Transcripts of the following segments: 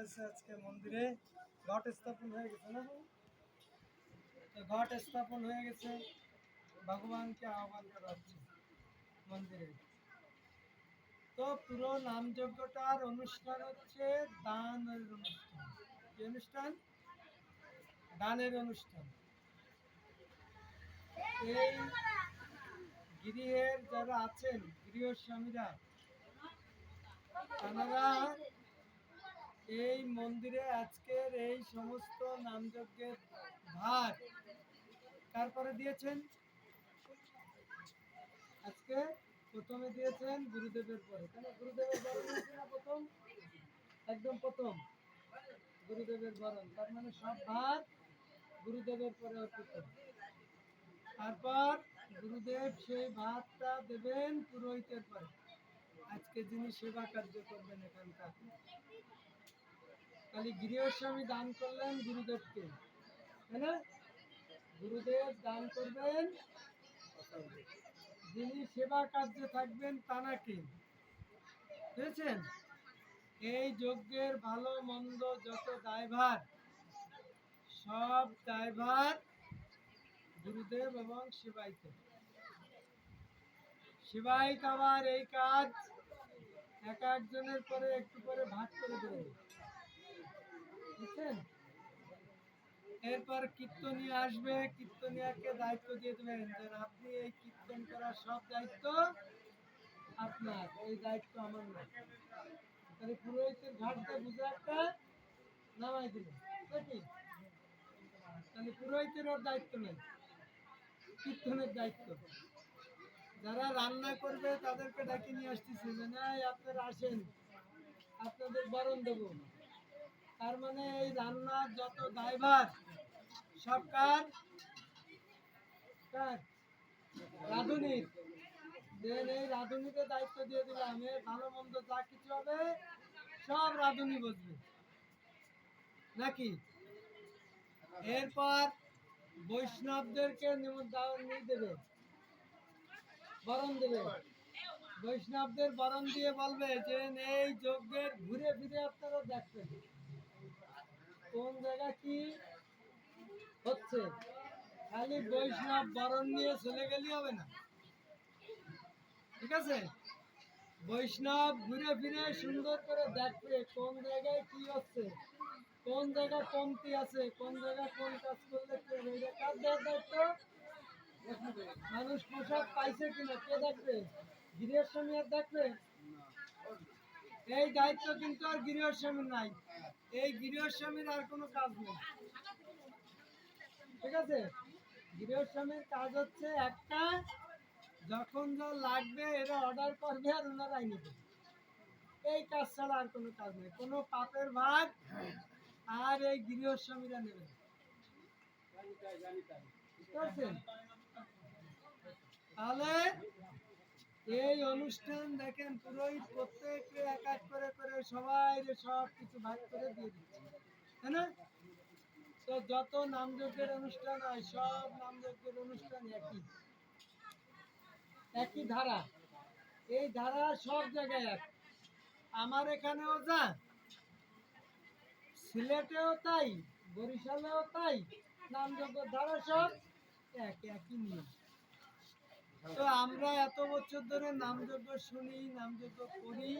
হয়েছে আজকে মন্দিরে ঘট স্থাপন হয়ে গেছে না? তো ঘট স্থাপন হয়ে গেছে, ভগবানকে আহ্বান করা হচ্ছে মন্দিরে। তো পুরো নামযজ্ঞটার অনুষ্ঠান হচ্ছে দানের অনুষ্ঠান। কি অনুষ্ঠান? দানের অনুষ্ঠান। এই গৃহের যারা আছেন গৃহস্বামীরা, তারা এই মন্দিরে আজকের এই সমস্ত নামযজ্ঞের ভার তারপরে দিয়েছেন। আজকে প্রথমে দিয়েছেন গুরুদেবের পরে, কেন গুরুদেবের বরণ হয়েছে না প্রথম? একদম প্রথম গুরুদেবের বরণ, তার মানে সব ভার গুরুদেবের পরে অর্পিত। তারপর গুরুদেব সেই ভাতটা দেবেন পুরোহিতের পরে, আজকে যিনি সেবা কার্য করবেন এখানকার। খালি গৃহস্বামী দান করলেন গুরুদেবকে, তাই না? গুরুদেব দান করবেন, যিনি সেবা কার্যে থাকবেন তানাকে। বুঝেছেন? এই যজ্ঞের ভালো মন্দ যত দায়ভার, সব দায়ভার গুরুদেব এবং সেবাইতে। সেবাইত আবার এই কাজ এক একজনের পরে একটু করে ভাগ করে দেবে, বুঝছেন? এরপর কীর্তনিয়া আসবে, কীর্তনিয়াকে দায়িত্ব দিয়ে দেবেন যে আপনি এই কীর্তন করার সব দায়িত্ব আপনার, এই দায়িত্ব আমার না। তাহলে পুরোহিতের ঘাটতে বুঝে একটা নামাই দিলেন নাকি? তাহলে পুরোহিতের ওর দায়িত্ব নেই, কীর্তনের দায়িত্ব। যারা রান্না করবে তাদেরকে ডাকে নিয়ে আসতেছে যে না আপনারা আসেন, আপনাদের বরণ দেব। তার মানে এই রান্নার যত দায়ভার সব কাজ রাঁধুনির। দেন এই রাঁধুনিকে দায়িত্ব দিয়ে দিলাম, এই ভালো মন্দ যা কিছু হবে সব রাঁধুনি বুঝবে নাকি? এরপর বৈষ্ণবদেরকে নিয়ে দেবে, বরণ দেবে। বৈষ্ণবদের বরণ দিয়ে বলবে যে এই যজ্ঞের ঘুরে ফিরে আপনারা দেখবেন কোন জায়গা কি হচ্ছে। খালি বৈষ্ণব বরণ নিয়ে চলে গেলে হবে না, ঠিক আছে? বৈষ্ণব ঘুরে ফিরে সুন্দর করে দেখবে কোন জায়গায় কি হচ্ছে, কোন জায়গায় কমতি আছে, কোন জায়গায় কোন কাজ করলে কি হবে। এটা কার দেওয়ার দায়িত্ব? মানুষ পোশাক পাইছে কিনা কে দেখবে? গৃহস্বামী আর দেখবে? এই দায়িত্ব কিন্তু আর গৃহস্বামীর নাই, এই গৃহস্বামীর আর কোনো কাজ নেই, ঠিক আছে? গৃহস্বামীর কাজ হচ্ছে একটা, যখন যা লাগবে এরা অর্ডার করবে আর ওনারাই নেবে। এই কাজ ছাড়া আর কোনো কাজ নেই, কোনো পাপের ভাগ আর এই গৃহস্বামীরা নেবে। তাহলে এই অনুষ্ঠান দেখেন পুরোহিত প্রত্যেককে এক এক করে করে সবাই সব কিছু ভাগ করে দিয়ে দিচ্ছে, তাই না? তো যত নামযজ্ঞের অনুষ্ঠান হয় সব নামযজ্ঞের অনুষ্ঠান একই, একই ধারা। এই ধারা সব জায়গায় এক। আমার এখানেও যা, সিলেটেও তাই, বরিশালেও তাই, নামযজ্ঞ ধারা সব একই নিয়ম। তো আমরা এত বছর ধরে নামযজ্ঞ শুনি, নামযজ্ঞ করি,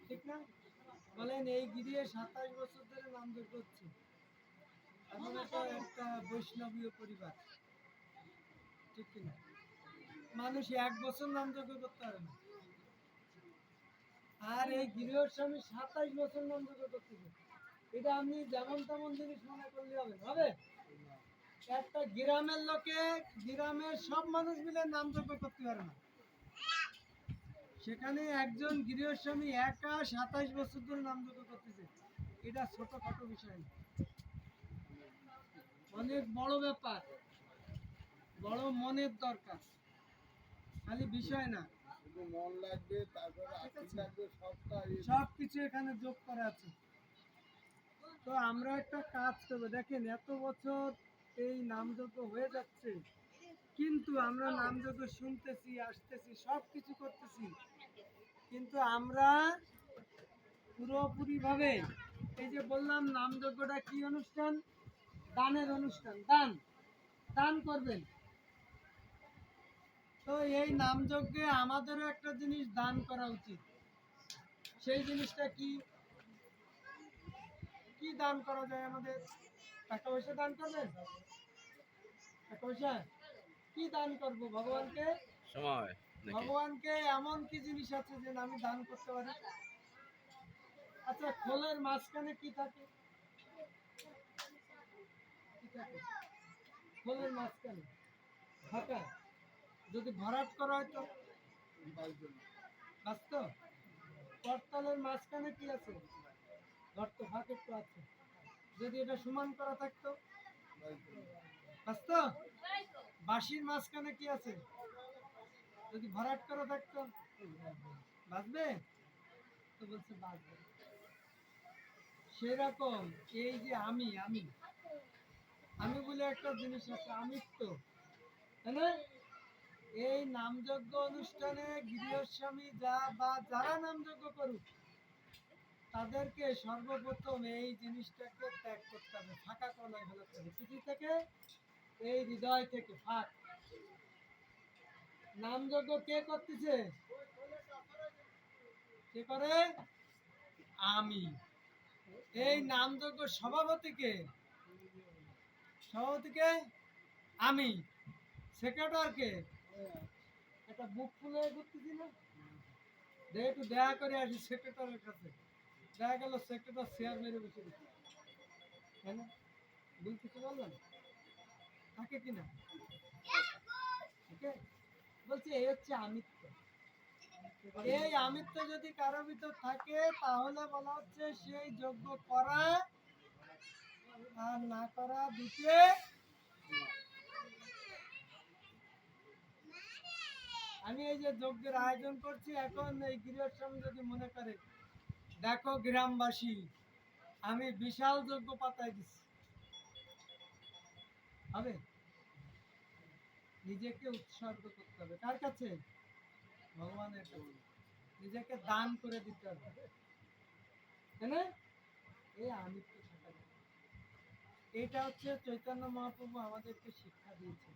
ঠিক না? বলেন এই গিরিয়ে 27 বছর ধরে নামযজ্ঞ হচ্ছে। আমরা তো একটা বৈষ্ণবীয় পরিবার, ঠিক কিনা? মানুষ 1 বছর নামযজ্ঞ করতে পারে না, আর এই গৃহস্বামী 27 বছর নামযজ্ঞ করতেছে। এটা আমি যেমন তেমন জিনিস মনে করলে হবে? একটা গ্রামের লোকে, গ্রামের সব মানুষ মিলে নামযজ্ঞ করতে পারে না, সেখানে একজন গৃহস্বামী একা 27 বছর ধরে নামযজ্ঞ করতেছে। এটা ছোটখাটো বিষয় না, অনেক বড় ব্যাপার, বড় মনের দরকার, খালি বিষয় না, মন লাগবে, তারপরে সবকিছু এখানে যোগ করা আছে। তো আমরা একটা কাজ করবো, দেখেন এত বছর এই নামযজ্ঞ হয়ে যাচ্ছে, কিন্তু আমরা নামযজ্ঞ শুনতেছি, আসতেছি, সব কিছু করতেছি, কিন্তু আমরা পুরোপুরি ভাবে এই যে বললাম নামযজ্ঞটা কি অনুষ্ঠান? দানের অনুষ্ঠান। দান দান করবেন। তো এই নামযজ্ঞে আমাদেরও একটা জিনিস দান করা উচিত। সেই জিনিসটা কি? কি দান করা যায় আমাদের? টাকা পয়সা দান করবেন? টাকা পয়সা কি দান করব ভগবানকে? সময় নাকি? ভগবানকে এমন কি জিনিস আছে যে আমি দান করতে পারি? আচ্ছা, খোলের মাঝখানে কি থাকে? কি থাকে খোলের মাঝখানে? ফাঁকা। যদি ভরাট করা হয় তো বাঁচত। করতলের মাঝখানে কি আছে? গর্ত, ফাঁক একটু আছে। যদি এটা সমান করা থাকতো বাঁচত। বাঁশির মাঝখানে কি আছে? যদি ভরাট করা থাকতো বাঁচবে? তো বলছে বাঁচবে। সেরকম এই যে আমি আমি আমি বলে একটা জিনিস আছে, আমিত্ব, তাই না? এই নামযজ্ঞ অনুষ্ঠানে গৃহস্বামী যারা নামযজ্ঞ করুক তাদেরকে সর্বপ্রথম এই জিনিসটাকে ত্যাগ করতে হবে, ফাঁকা কলায় ফেলাতে হবে পৃথিবী থেকে, এই হৃদয় থেকে ফাঁক। নামযজ্ঞ কে করতেছে? কে করে? আমি। এই নামযজ্ঞ সভাপতিকে সভাপতিকে আমি, সেক্রেটারকে একটা বুক ফুলে ঘুরতেছি না, একটু দেখা করে আসি সেক্রেটারের কাছে। দেখা গেল সেক্রেটার চেয়ার মেরে বসে গেছে, তাই না? ভুল কিছু বললাম? থাকে কিনা? ওকে, বলছি এই হচ্ছে আমিত্ব। এই আমিত্ব যদি কারো ভিতর থাকে তাহলে বলা হচ্ছে সেই যজ্ঞ করা আর না করা দুটো। আমি এই যে যজ্ঞের আয়োজন করছি, এখন এই গৃহস্বামী যদি মনে করে দেখো গ্রামবাসী আমি বিশাল যজ্ঞ পাতায় দিচ্ছি, হবে? নিজেকে উৎসর্গ করতে হবে কার কাছে? ভগবানের কাছে। নিজেকে দান করে দিতে হবে, তাই না? এই আমিত্ব থাকা যাবে। এটা হচ্ছে চৈতন্য মহাপ্রভু আমাদেরকে শিক্ষা দিয়েছে,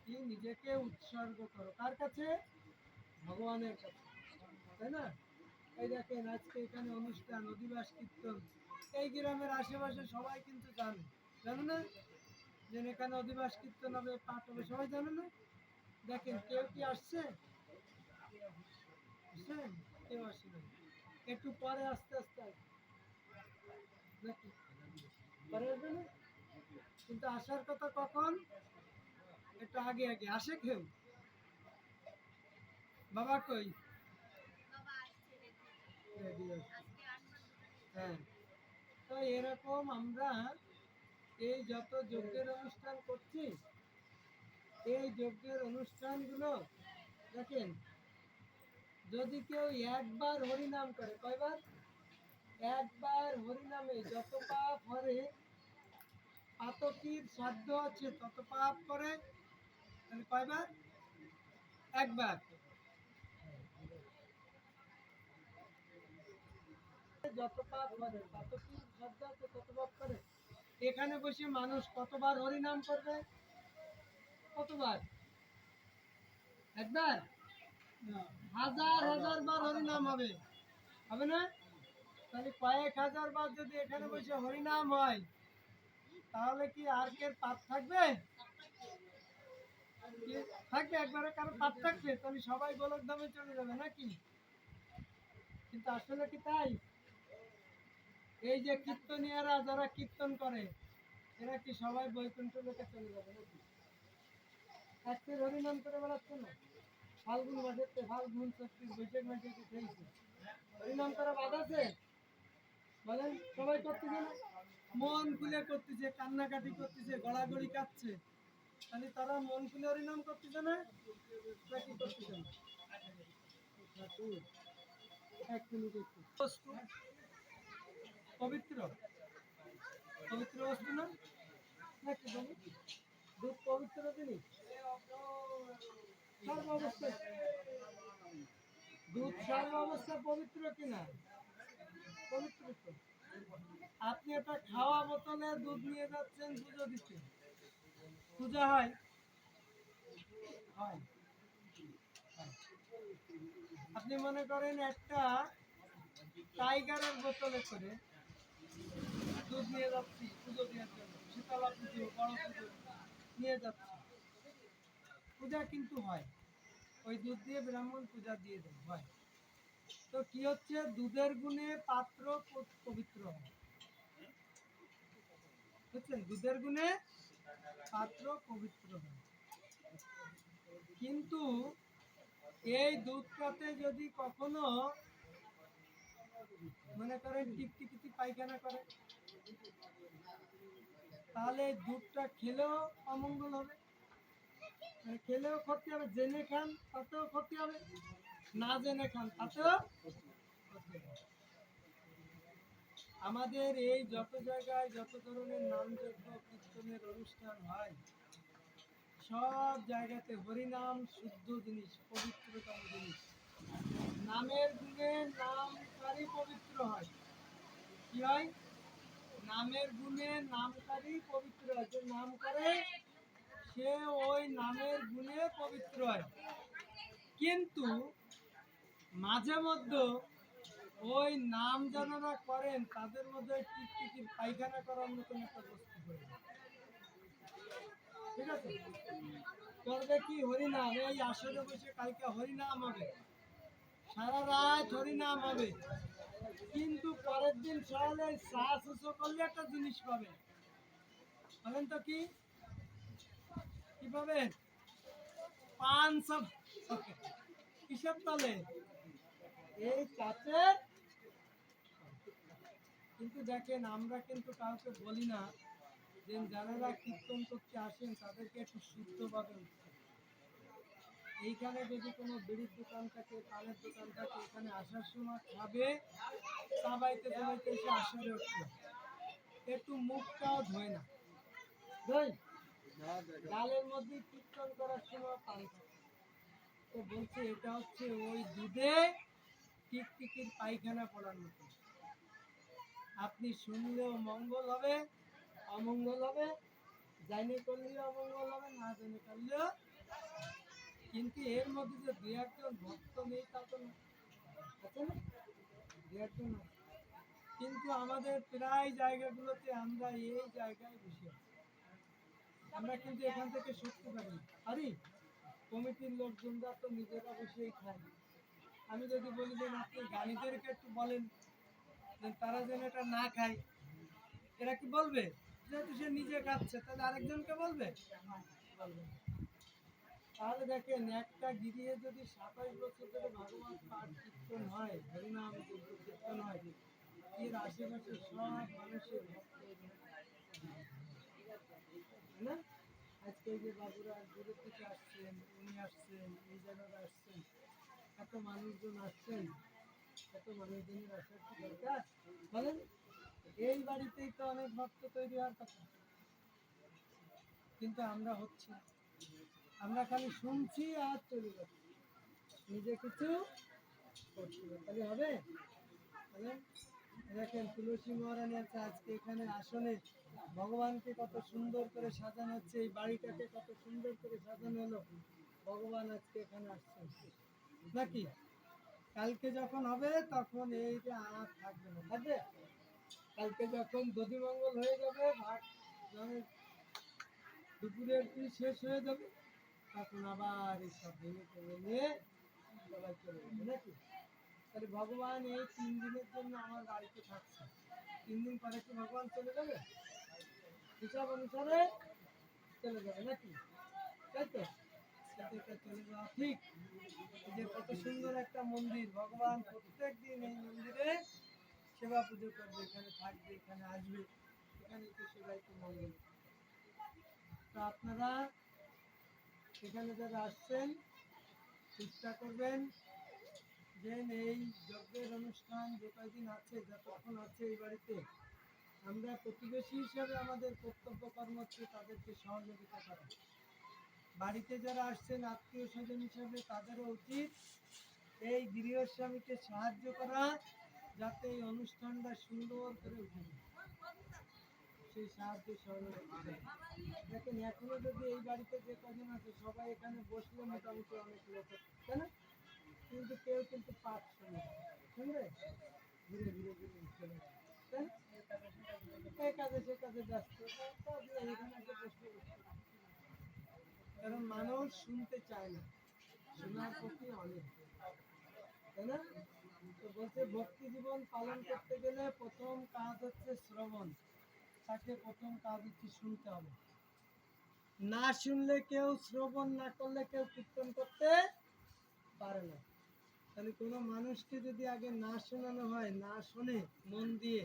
কি নিজেকে উৎসর্গ করো কার কাছে? ভগবানের কাছে, তাই না? এই দেখেন আজকে এখানে অনুষ্ঠান অধিবাস কীর্তন, এই গ্রামের আশেপাশে সবাই কিন্তু জানে, জানো না? যে এখানে অধিবাস কীর্তন হবে, পাঠ হবে, সবাই জানে না? দেখেন কেউ কি আসছে? আসছেন? কেউ আসে না। একটু পরে আস্তে আস্তে আসবে। নাকি পরে আসবে না? কিন্তু আসার কথা কখন? একটু আগে আগে আসে কেউ? বাবা কই? রেডি আছে। হ্যাঁ, তো এরকম আমরা এই যত যজ্ঞের অনুষ্ঠান করছি, এই যজ্ঞের অনুষ্ঠানগুলো দেখেন, যদি কেউ একবার হরিনাম করে, কয়বার? একবার হরিনামে যত পাপ হরে, পাতকীর সাধ্য আছে তত পাপ করে, তাহলে কয়বার? একবার। যত পাপ করে, পাতকীর সাধ্য আছে তত পাপ করে। এখানে বসে মানুষ কতবার হরিনাম করবে? কতবার? একবার? হাজার হাজার বার হরিনাম হবে, হবে না? তাহলে কয়েক হাজার বার যদি এখানে বসে হরিনাম হয়, তাহলে কি আর কে পাপ থাকবে? কি থাকবে? একবারে কারো পাপ থাকবে? তাহলে সবাই গোলক ধামে চলে যাবে নাকি? কিন্তু আসলে কি তাই? এই যে কীর্তনিয়ারা যারা কীর্তন করে, এরা কি সবাই বৈকুণ্ঠ লোকে চলে যাবে নাকি? আজকে হরিনাম করে বেড়াচ্ছে না? ফাল্গুন মাসে, ফাল্গুন চৈত্র বৈশাখ মাসে কি খেয়েছে? হরিনাম করা বাদ আছে? বলেন, সবাই করতেছে না? মন খুলে করতেছে, কান্নাকাটি করতেছে, গড়াগড়ি কাটছে, তাহলে তারা মন খুলে হরিনাম করতেছে না? নাকি করতেছে না? এক মিনিট একটু। বস্তু পবিত্র, পবিত্র বস্তু না? নাকি বলুন? দুধ পবিত্র জিনিস? সর্ব অবস্থায় দুধ সর্ব অবস্থা পবিত্র কিনা? পবিত্র তো। আপনি একটা খাওয়া বোতলে দুধ নিয়ে যাচ্ছেন পুজো দিতে, পূজা হয়? হয়। আপনি মনে করেন একটা টাইগারের বোতলে করে দুধ নিয়ে যাচ্ছি পুজো দেওয়ার জন্য, শীতলা পুজো, বড় পুজো নিয়ে যাচ্ছি, পূজা কিন্তু হয়। ওই দুধ দিয়ে ব্রাহ্মণ পূজা দিয়ে দেয়, হয়। তো কি হচ্ছে, দুধের গুণে পাত্র পবিত্র হয়, বুঝছেন? দুধের গুণে পাত্র পবিত্র হয়। কিন্তু এই দুধটাতে যদি কখনো মনে করেন টিকটিকি পায়খানা করে, তাহলে এই দুধটা খেলেও অমঙ্গল হবে, মানে খেলেও ক্ষতি হবে, জেনে খান তাতেও ক্ষতি হবে, না জেনে খান তাতেও ক্ষতি হবে। আমাদের এই যত জায়গায় যত ধরনের নামযজ্ঞ কীর্তনের অনুষ্ঠান হয়, সব জায়গাতে হরিনাম শুদ্ধ জিনিস, পবিত্রতম জিনিস। নামের গুণে নামকারী পবিত্র হয়। কি হয়? নামের গুণে নামকারী পবিত্র হয়। যে নাম করে সে ওই নামের গুণে পবিত্র হয়। কিন্তু মাঝে মধ্যে ওই নাম যারা করেন তাদের মধ্যে টিকটিকির পায়খানা করার মতন একটা বস্তু করে, ঠিক আছে? করবে কি, হরিনাম, এই আসরে বসে কালকে হরিনাম হবে, সারা রাত হরিনাম হবে, কিন্তু পরের দিন সকালে চা শুশো করলে একটা জিনিস পাবে, বলেন তো কি? কি পাবেন? পান সব কিসের তলে? এই চাচে। কিন্তু দেখেন, আমরা কিন্তু কাউকে বলি না যে যারা কীর্তন করতে আসেন তাদেরকে একটু শুদ্ধভাবে উঠতে। এইখানে যদি কোনো বিড়ির দোকান থাকে, পানের দোকান থাকে, এখানে আসার সময় খাবে, চাবাইতে চাবাইতে এসে আসরে উঠছে, একটু মুখটাও ধোয় না, ধোয় ডালের মধ্যে কীর্তন করার সময় পান খায়। তো বলছে এটা হচ্ছে ওই দুধে টিকটিকির পায়খানা পড়ার মতো। আপনি শুনলেও মঙ্গল হবে, অমঙ্গল হবে, জানে করলেও অমঙ্গল হবে, না জেনে করলেও। কিন্তু এর মধ্যে যে দু একজন ভক্ত নেই তা তো না, আছে না? দু একজন আছে। কিন্তু আমাদের প্রায় জায়গাগুলোতে আমরা এই জায়গায় বসে আছি, আমরা কিন্তু এখান থেকে সরতে পারি না। পারি? কমিটির লোকজনরা তো নিজেরা বসেই খায়। আমি যদি বলি যে আপনি গাড়িদেরকে একটু বলেন যে তারা যেন এটা না খায়, এরা কি বলবে? যেহেতু সে নিজে খাচ্ছে তাহলে আরেকজনকে বলবে? বলবে না। তাহলে দেখেন, একটা গিরিয়ে যদি 27 বছর ধরে ভগবান পাঠ কীর্তন হয়, হরিনাম কীর্তন হয়, এর আশেপাশে সব মানুষের ভক্ত, তাই না? আজকে এই যে বাবুরা দূরের থেকে আসছেন, উনি আসছেন, এই জায়গাটা আসছেন, এত মানুষজন আসছেন, এত মানুষজনের আসার কি দরকার বলেন? এই বাড়িতেই তো অনেক ভক্ত তৈরি হওয়ার কথা, কিন্তু আমরা হচ্ছি না। আমরা খালি শুনছি আর চলে যাচ্ছি, নিজে কিছু করছি না। তাহলে হবে? তাহলে দেখেন, তুলসী মহারানী আছে আজকে এখানে আসলে, ভগবানকে কত সুন্দর করে সাজানো হচ্ছে, এই বাড়িটাকে কত সুন্দর করে সাজানো হলো, ভগবান আজকে এখানে আসছেন নাকি? কালকে যখন হবে তখন এইটা আর থাকবে না, থাকবে? কালকে যখন দধিমঙ্গল হয়ে যাবে, ভাত যখন দুপুরের কি শেষ হয়ে যাবে, তখন আবার এইসব ভেঙে টেঙে নিয়ে সবাই চলে যাবে নাকি? তাহলে ভগবান এই 3 দিনের জন্য আমার বাড়িতে থাকছে, 3 দিন পরে কি ভগবান চলে যাবে? হিসাব অনুসারে চলে যাবে নাকি? তাই তো? সেটা চলে যাওয়া ঠিক। এই যে কত সুন্দর একটা মন্দির, ভগবান প্রত্যেক দিন এই মন্দিরে সেবা পুজো করবে, এখানে থাকবে, এখানে আসবে, এখানে তো সেবাই তো মঙ্গল। তো আপনারা এখানে যারা আসছেন চেষ্টা করবেন যে এই যজ্ঞের অনুষ্ঠান যে কয়দিন আছে, যতক্ষণ আছে এই বাড়িতে, আমরা প্রতিবেশী হিসাবে আমাদের কর্তব্য কর্ম হচ্ছে তাদেরকে সহযোগিতা করা। বাড়িতে যারা আসছেন আত্মীয় স্বজন হিসাবে তাদেরও উচিত এই গৃহস্বামীকে সাহায্য করা, যাতে এই অনুষ্ঠানটা সুন্দর করে উঠে যায়। সেই সাহায্য সহযোগিতা চাই। দেখেন এখনো যদি এই বাড়িতে যে কজন আছে সবাই এখানে বসলে মোটামুটি অনেক লোক হতো, তাই না? কিন্তু কেউ কিন্তু পাঠ শোনে না। শুনবে ঘুরে ঘুরে ঘুরে চলে যায়, তাই না? এই কাজে সে কাজে ব্যস্ত, তারপর এখানে এসে বসলে বসতে পারে। কারণ মানুষ শুনতে চায় না, শোনার প্রতি অনেক, তাই না? তো বলছে ভক্তি জীবন পালন করতে গেলে প্রথম কাজ হচ্ছে শ্রবণ। তাকে প্রথম কাজ হচ্ছে শুনতে হবে। না শুনলে কেউ, শ্রবণ না করলে কেউ কীর্তন করতে পারে না। তাহলে কোনো মানুষকে যদি আগে না শোনানো হয়, না শোনে মন দিয়ে,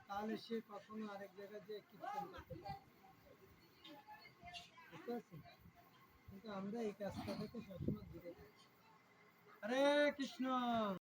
তাহলে সে কখনো আরেক জায়গায় যেয়ে কীর্তন করতে পারে না। বুঝতে পারছেন? কিন্তু আমরা এই কাজটা থেকে সবসময় দূরে থাকি। হরে কৃষ্ণ।